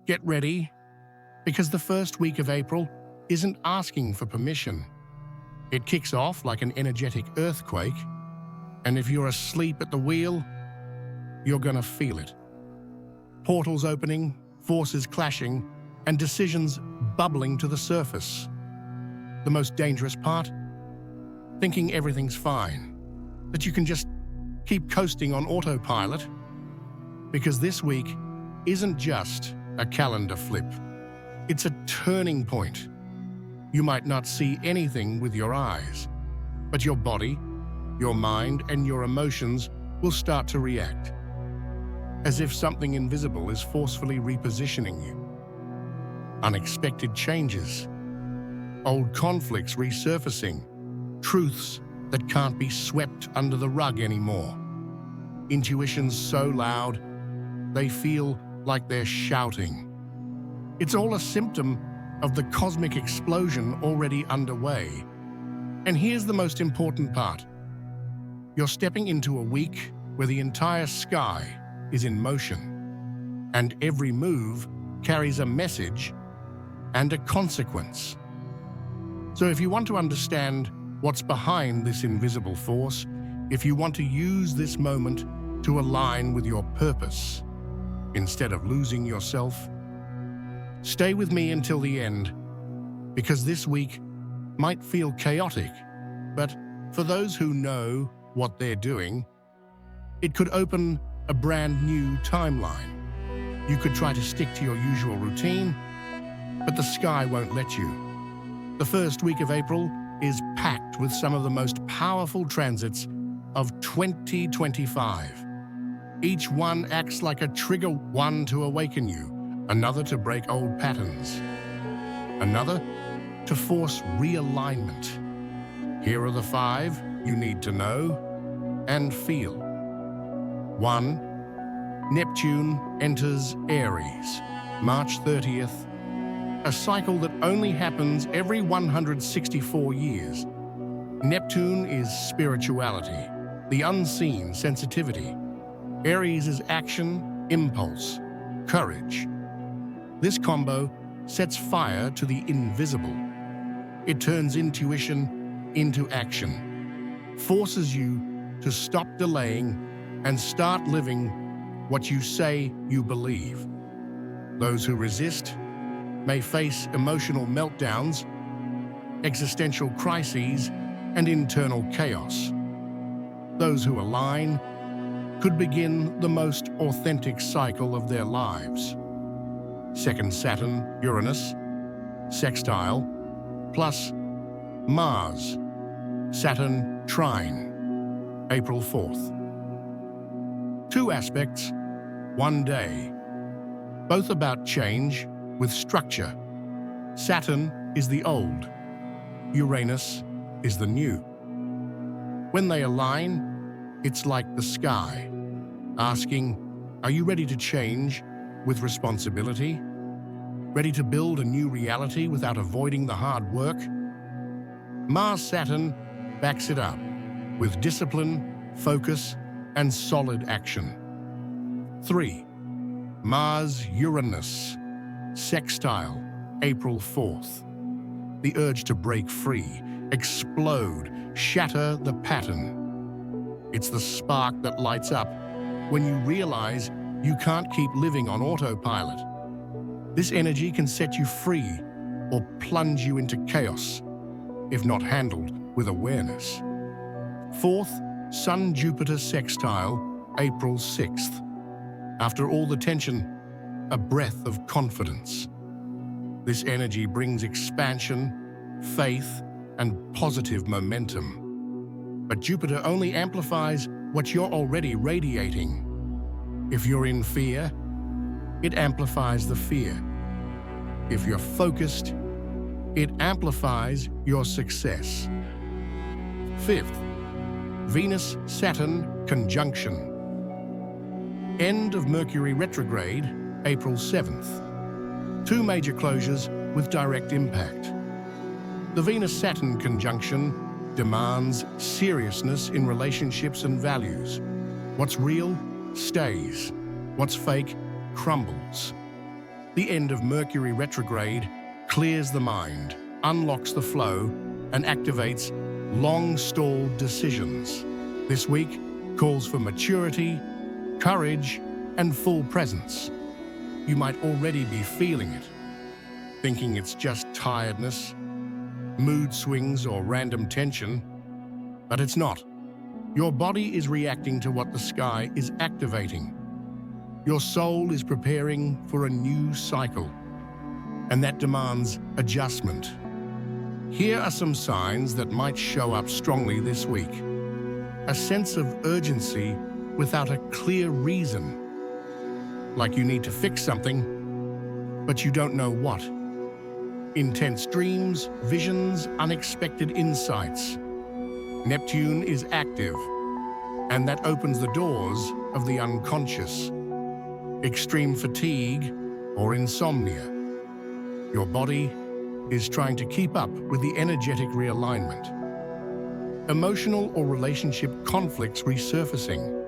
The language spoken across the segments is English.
Get ready, because the first week of April isn't asking for permission. It kicks off like an energetic earthquake, and if you're asleep at the wheel, you're gonna feel it. Portals opening, forces clashing, and decisions bubbling to the surface. The most dangerous part? Thinking everything's fine, that you can just keep coasting on autopilot, because this week isn't just a calendar flip. It's a turning point. You might not see anything with your eyes, but your body, your mind, and your emotions will start to react, as if something invisible is forcefully repositioning you. Unexpected changes, old conflicts resurfacing, truths that can't be swept under the rug anymore. Intuitions so loud, they feel like they're shouting. It's all a symptom of the cosmic explosion already underway. And here's the most important part. You're stepping into a week where the entire sky is in motion, and every move carries a message and a consequence. So if you want to understand what's behind this invisible force, if you want to use this moment to align with your purpose, instead of losing yourself, stay with me until the end, because this week might feel chaotic, but for those who know what they're doing, it could open a brand new timeline. You could try to stick to your usual routine, but the sky won't let you. The first week of April is packed with some of the most powerful transits of 2025. Each one acts like a trigger, one to awaken you, another to break old patterns, another to force realignment. Here are the 5 you need to know and feel. 1. Neptune enters Aries, March 30th, a cycle that only happens every 164 years. Neptune is spirituality, the unseen sensitivity. Aries is action, impulse, courage. This combo sets fire to the invisible. It turns intuition into action, forces you to stop delaying and start living what you say you believe. Those who resist may face emotional meltdowns, existential crises, and internal chaos. Those who align could begin the most authentic cycle of their lives. Second Saturn-Uranus sextile plus Mars, Saturn trine, April 4th. 2 aspects, 1 day, both about change with structure. Saturn is the old, Uranus is the new. When they align, it's like the sky, asking, are you ready to change with responsibility? Ready to build a new reality without avoiding the hard work? Mars-Saturn backs it up with discipline, focus, and solid action. 3. Mars-Uranus sextile, April 4th. The urge to break free, explode, shatter the pattern. It's the spark that lights up when you realize you can't keep living on autopilot. This energy can set you free or plunge you into chaos, if not handled with awareness. 4th, Sun-Jupiter sextile, April 6th. After all the tension, a breath of confidence. This energy brings expansion, faith, and positive momentum. But Jupiter only amplifies what you're already radiating. If you're in fear, it amplifies the fear. If you're focused, it amplifies your success. 5th, Venus-Saturn conjunction. End of Mercury retrograde, April 7th. 2 major closures with direct impact. The Venus-Saturn conjunction demands seriousness in relationships and values. What's real stays. What's fake crumbles. The end of Mercury retrograde clears the mind, unlocks the flow, and activates long-stalled decisions. This week calls for maturity, courage, and full presence. You might already be feeling it, thinking it's just tiredness, mood swings, or random tension, but it's not. Your body is reacting to what the sky is activating. Your soul is preparing for a new cycle, and that demands adjustment. Here are some signs that might show up strongly this week. A sense of urgency without a clear reason. Like you need to fix something, but you don't know what. Intense dreams, visions, unexpected insights. Neptune is active, and that opens the doors of the unconscious. Extreme fatigue or insomnia. Your body is trying to keep up with the energetic realignment. Emotional or relationship conflicts resurfacing.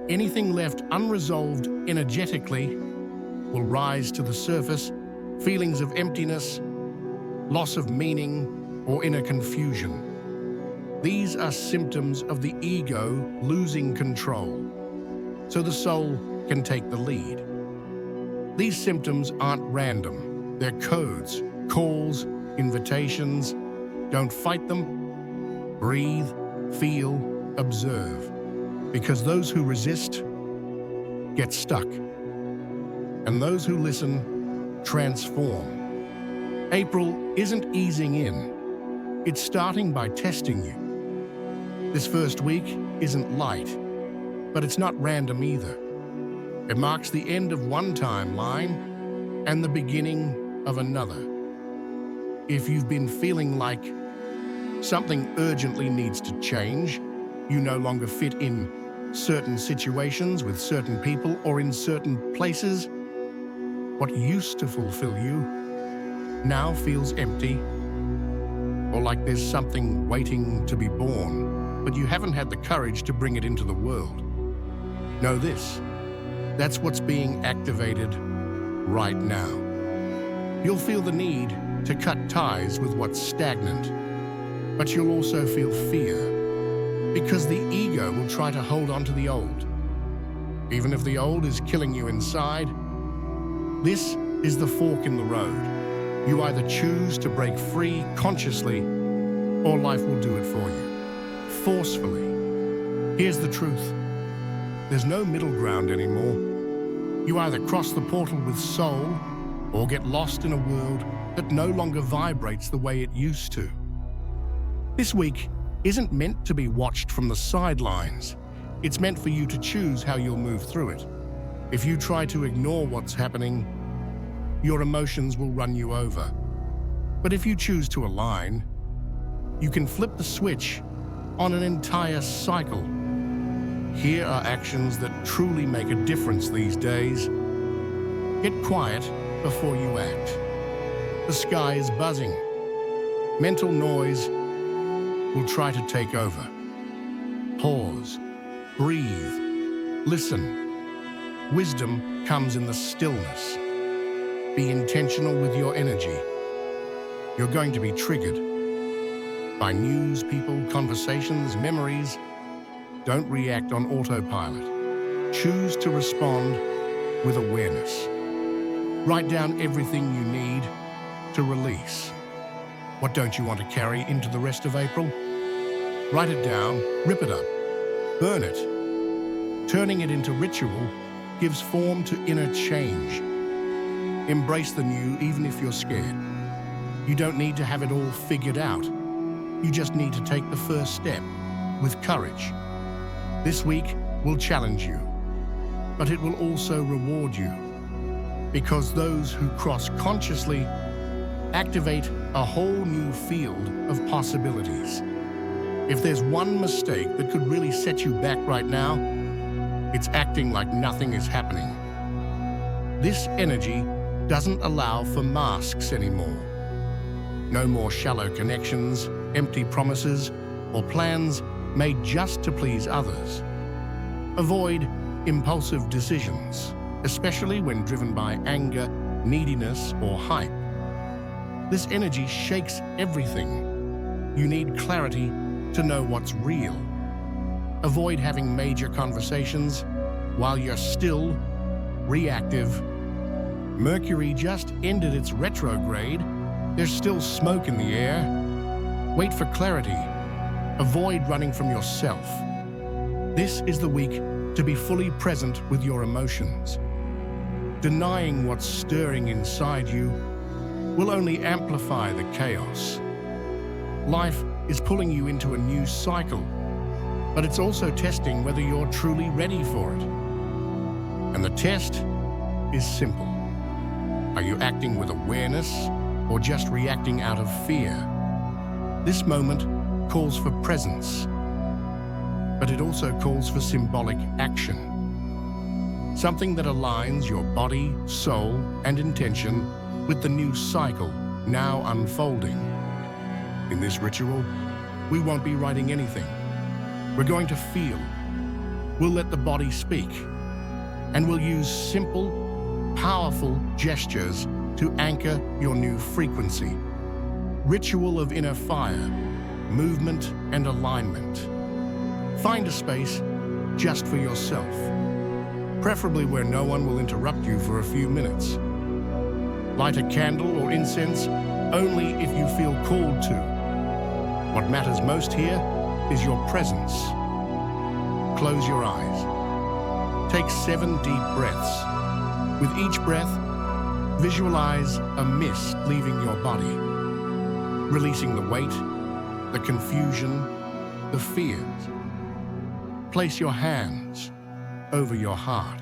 Anything left unresolved energetically will rise to the surface. Feelings of emptiness, loss of meaning, or inner confusion. These are symptoms of the ego losing control, so the soul can take the lead. These symptoms aren't random. They're codes, calls, invitations. Don't fight them. Breathe, feel, observe. Because those who resist get stuck, and those who listen transform. April isn't easing in. It's starting by testing you. This first week isn't light, but it's not random either. It marks the end of one timeline and the beginning of another. If you've been feeling like something urgently needs to change, you no longer fit in certain situations with certain people or in certain places, what used to fulfill you now feels empty, or like there's something waiting to be born, but you haven't had the courage to bring it into the world. Know this. That's what's being activated right now. You'll feel the need to cut ties with what's stagnant, but you'll also feel fear, because the ego will try to hold on to the old. Even if the old is killing you inside, this is the fork in the road. You either choose to break free consciously, or life will do it for you, forcefully. Here's the truth. There's no middle ground anymore. You either cross the portal with soul, or get lost in a world that no longer vibrates the way it used to. This week isn't meant to be watched from the sidelines. It's meant for you to choose how you'll move through it. If you try to ignore what's happening, your emotions will run you over. But if you choose to align, you can flip the switch on an entire cycle. Here are actions that truly make a difference these days. Get quiet before you act. The sky is buzzing. Mental noise will try to take over. Pause, breathe, listen. Wisdom comes in the stillness. Be intentional with your energy. You're going to be triggered by news, people, conversations, memories. Don't react on autopilot. Choose to respond with awareness. Write down everything you need to release. What don't you want to carry into the rest of April? Write it down, rip it up, burn it. Turning it into ritual gives form to inner change. Embrace the new even if you're scared. You don't need to have it all figured out. You just need to take the first step with courage. This week will challenge you, but it will also reward you, because those who cross consciously activate a whole new field of possibilities. If there's one mistake that could really set you back right now, it's acting like nothing is happening. This energy doesn't allow for masks anymore. No more shallow connections, empty promises, or plans made just to please others. Avoid impulsive decisions, especially when driven by anger, neediness, or hype. This energy shakes everything. You need clarity to know what's real. Avoid having major conversations while you're still reactive. Mercury just ended its retrograde. There's still smoke in the air. Wait for clarity. Avoid running from yourself. This is the week to be fully present with your emotions. Denying what's stirring inside you will only amplify the chaos. Life is pulling you into a new cycle, but it's also testing whether you're truly ready for it. And the test is simple. Are you acting with awareness or just reacting out of fear? This moment calls for presence, but it also calls for symbolic action. Something that aligns your body, soul, and intention with the new cycle now unfolding. In this ritual, we won't be writing anything. We're going to feel. We'll let the body speak. And we'll use simple, powerful gestures to anchor your new frequency. Ritual of inner fire, movement and alignment. Find a space just for yourself, preferably where no one will interrupt you for a few minutes. Light a candle or incense only if you feel called to. What matters most here is your presence. Close your eyes. Take 7 deep breaths. With each breath, visualize a mist leaving your body, releasing the weight, the confusion, the fears. Place your hands over your heart.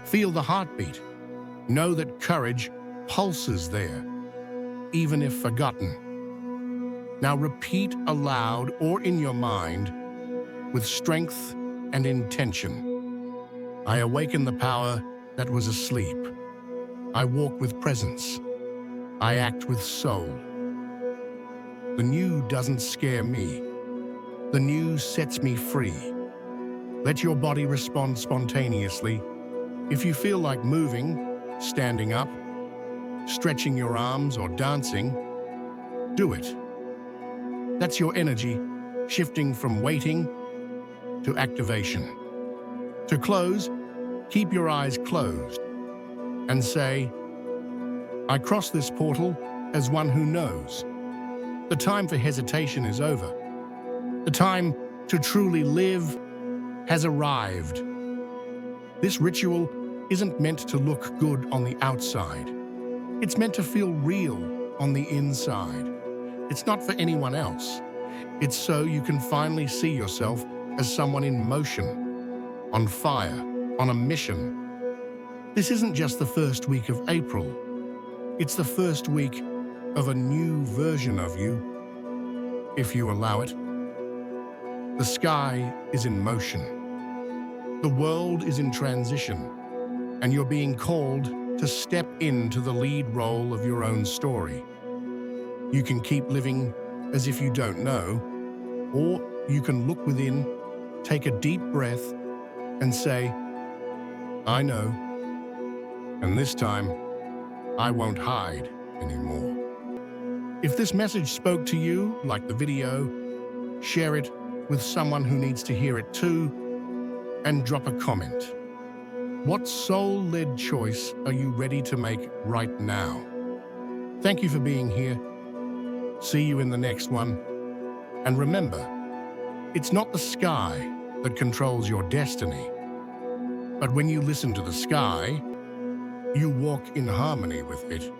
Feel the heartbeat. Know that courage pulses there, even if forgotten. Now repeat aloud or in your mind with strength and intention. I awaken the power that was asleep. I walk with presence. I act with soul. The new doesn't scare me. The new sets me free. Let your body respond spontaneously. If you feel like moving, standing up, stretching your arms, or dancing, do it. That's your energy shifting from waiting to activation. To close, keep your eyes closed and say, I cross this portal as one who knows. The time for hesitation is over. The time to truly live has arrived. This ritual isn't meant to look good on the outside. It's meant to feel real on the inside. It's not for anyone else. It's so you can finally see yourself as someone in motion, on fire, on a mission. This isn't just the first week of April. It's the first week of a new version of you, if you allow it. The sky is in motion. The world is in transition, and you're being called to step into the lead role of your own story. You can keep living as if you don't know, or you can look within, take a deep breath, and say, I know, and this time, I won't hide anymore. If this message spoke to you, like the video, share it with someone who needs to hear it too, and drop a comment. What soul-led choice are you ready to make right now? Thank you for being here. See you in the next one. And remember, it's not the sky that controls your destiny, but when you listen to the sky, you walk in harmony with it.